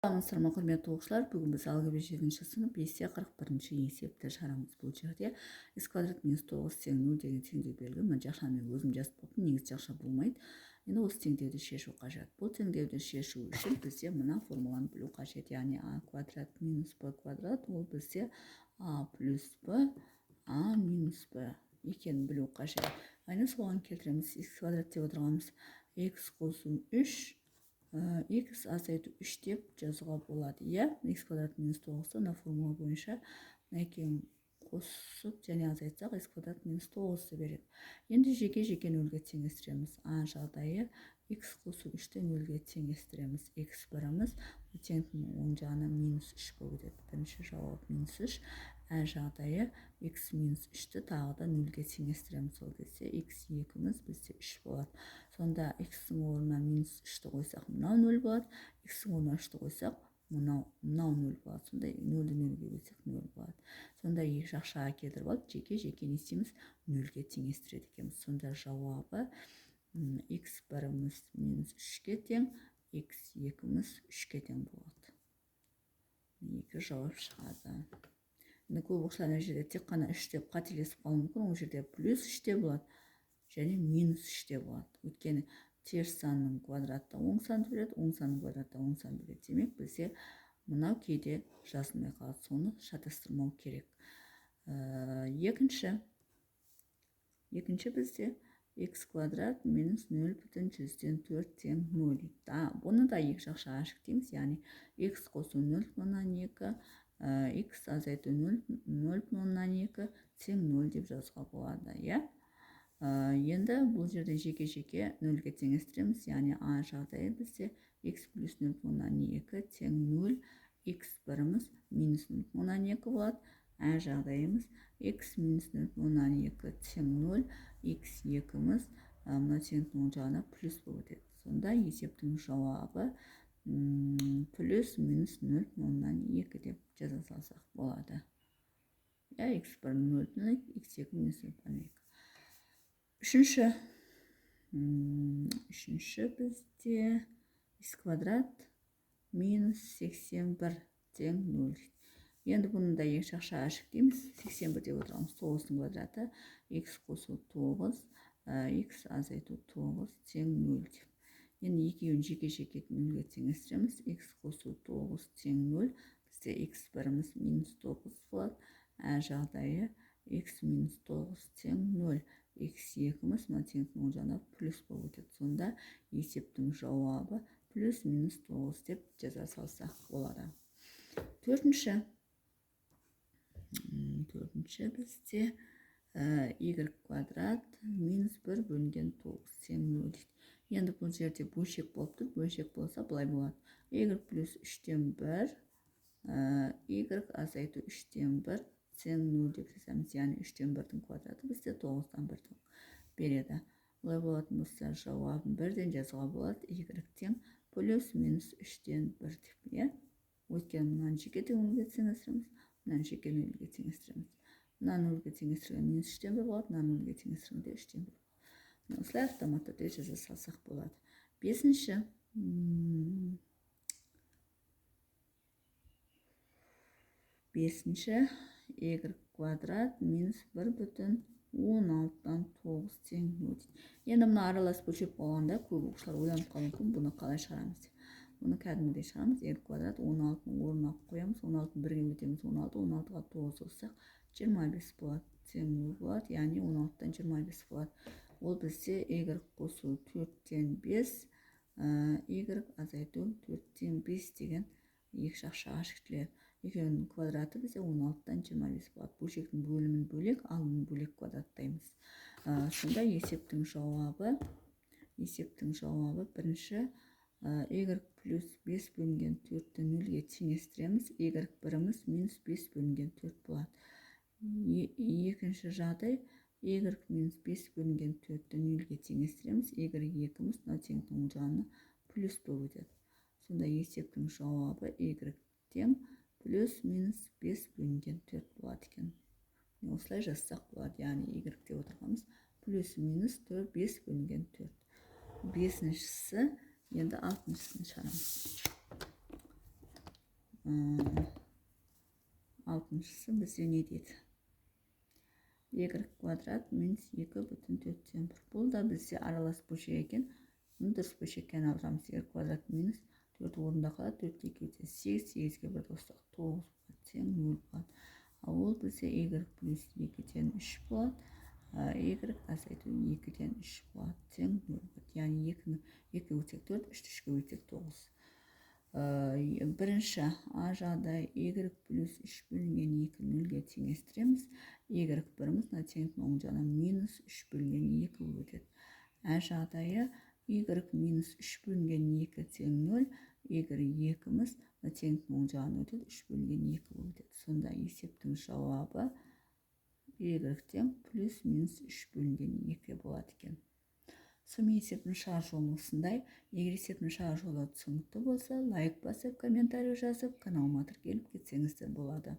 Саламатсыздар құрметті оқушылар, бүгін біз алгебра 7-ші сынып есе 41-ші есепті шарамыз. Бұл жерде x квадрат минус 9 тең 0 деген теңдеу белгі. Мына жақшаны мен өзім жазып болдым, негізі жақша болмайды. Енді осы теңдеуді шешу қажет. Бұл теңдеуді шешу үшін бізде мына формуланы білу қажет. Яғни а квадрат минус б квадрат ол бізде а плюс б а минус б екенін білу қажет. Айны соған келтіреміз. X квадрат деп отырғанымыз x қосу 3 x азайту 3 деп жазуға болады. X квадрат минус 9-ты мына формула бойынша екеуін қосып және азайтсақ x квадрат минус 9-ты береді. Енді жеке нөлге теңестіреміз. А жағдайы x қосу 3-ті нөлге теңестіреміз. X біріміз теңдіктің оң жағына минус 3 болып өтеді. Бірінші жауап минус 3. Ә жағдайы x минус 3-ті тағы да нөлге теңестіреміз. Сол кезде x екіміз бізде 3 болады. Сонда x-ің орнына минус 3-ті қойсақ, мынау 0 болады. X-ің орнына 3-ті қойсақ, мынау 0 болады. Сонда 0-ді 0-ге бөлсек 0 болады. Сонда екі жақшаға келтіріп алып, жеке не істейміз? 0-ге теңестіреді екенбіз. Сонда жауабы x біріміз минус 3-ке тең, x екіміз 3-ке тең болады. Екі жауап шығады. Енді көп оқушылар мына жерде тек қана 3 деп қателесіп қалуы мүмкін. Ол жерде плюс 3 те болады және минус 3 те болады. Өйткені теріс санның квадратта оң санды береді, оң санның квадратта оң санды береді. Демек бізде мынау кейде жазылмай қалады. Соны шатастырмау керек. Екінші бізде x квадрат минус 0,4 тең 0. Бұны да екі жақшаға шектейміз. Яғни x қосу 0,2, x азайту 0,2 тең 0 деп жазуға болады. Енді бұл жерде жеке 0-ге теңестіреміз. Яғни а жағдайы бізде x плюс 0,2 тең 0, x біріміз минус 0,2 болады. Ә жағдайымыз x минус 0,2 тең 0, x екіміз мына теңдіктің оң жағына плюс болып өтеді. Сонда есептің жауабы плюс минус 0,2 деп жаза салсақ болады. X бір 0,2, x екі минус 0,2. Үшінші бізде x квадрат минус 81 тең 0. Енді бұны да екі жақшаға шектейміз. 81 деп отырғанымыз 9-ның квадраты, x қосу 9, x азайту 9 тең 0 деп. Енді екеуін жеке 0-ге теңестіреміз. X қосу 9 тең 0. Бізде x біріміз минус 9 болады. Ә жағдайы x минус 9 тең 0. X екіміз мына теңдіктің оң жағына плюс болып өтеді. Сонда есептің жауабы плюс минус 9 деп жаза салсақ болады. Төртінші бізде y квадрат минус 1 бөлінген 9 тең 0 дейді. Енді бұл жерде бөлшек болып тұр. Бөлшек болса былай болады. Y плюс 3-тен 1, y азайту 3-тен 1 тең 0 деп жазамыз. Яғни 3-тен 1-дің квадраты бізде 9-тан 1-ді береді. Бұлай болатын болса жауабын 1-ден жазуға болады. Y тең плюс минус 3-тен 1 деп. Өйткені мынаны жеке нөлге теңестіреміз, мынаны жеке нөлге теңестіреміз. Мынаны нөлге теңестірген минус 3-тен 1 болады, мынаны нөлге теңестіргенде 3-тен 1 болады. Осылай автоматты түрде жаза салсақ болады. Бесінші y квадрат минус 1,16-дан 9 тең 0. Енді мұны аралас бөлшек болғанда көп оқушылар ойланып қалуы мүмкін, бұны қалай шығарамыз деп. Бұны кәдімгідей шығарамыз. Y квадрат 16-ның орнына қоямыз. 16-ны 1-ге өтеміз. 16-ға 9 қоссақ 25 болады. Тең 0 болады. Яғни 16-дан 25 болады. Ол бізде y қосу 4-тен 5, y азайту 4-тен 5 деген екі жақшаға шектеледі. Екеуінің квадраты бізде 16-дан 25 болады. Бөлшектің бөлімін бөлек, алымын бөлек квадраттаймыз. Сонда есептің жауабы бірінші y плюс 5 бөлінген 4-ті 0-ге теңестіреміз. Y біріміз минус 5 бөлінген 4 болады. Екінші жағдай y минус 5 бөлінген 4-ті 0-ге теңестіреміз. Y екіміз мына теңдіктің оң жағына плюс болып өтеді. Сонда есептің жауабы y тең плюс минус 5 бөлінген 4 болады екен. Осылай жазсақ болады. Яғни y деп отырғанымыз плюс минус 5 бөлінген 4. Бесіншісі, енді алтыншысын шығарамыз. алтыншысы бізде не дейді? Y квадрат минус 2,4. Бұл да бізде аралас бөлшек екен. Бұны дұрыс бөлшекке айналдырамыз. Y квадрат минус 4 орында қалады. 4 2 өтсе 8, 8-ге 1 қоссақ 9 тең 0 болады. Ал ол бізде y плюс 2-ден 3 болады. Y азайту 2-ден 3 болады. Тең 0 болады. Яғни 2 өтсек 4, 3-3-ге өтсек 9. Бірінші А жағдай y плюс 3 бөлінген 2 0-ге теңестіреміз. Y біріміз теңдіктің оң жағына минус 3 бөлінген 2 болып өтеді. Ә жағдайы y минус 3 бөлінген 2 тең 0, y 2-міз теңдіктің оң жағына өтеді, 3 бөлінген 2 болып өтеді. Сонда есептің жауабы y-тен плюс минус 3 бөлінген 2 болады екен. Сонымен есептің шығар жолы осындай. Егер есептің шығар жолы түсінікті болса, лайк басып, комментарий жазып, каналыма тіркеліп кетсеңіздер болады.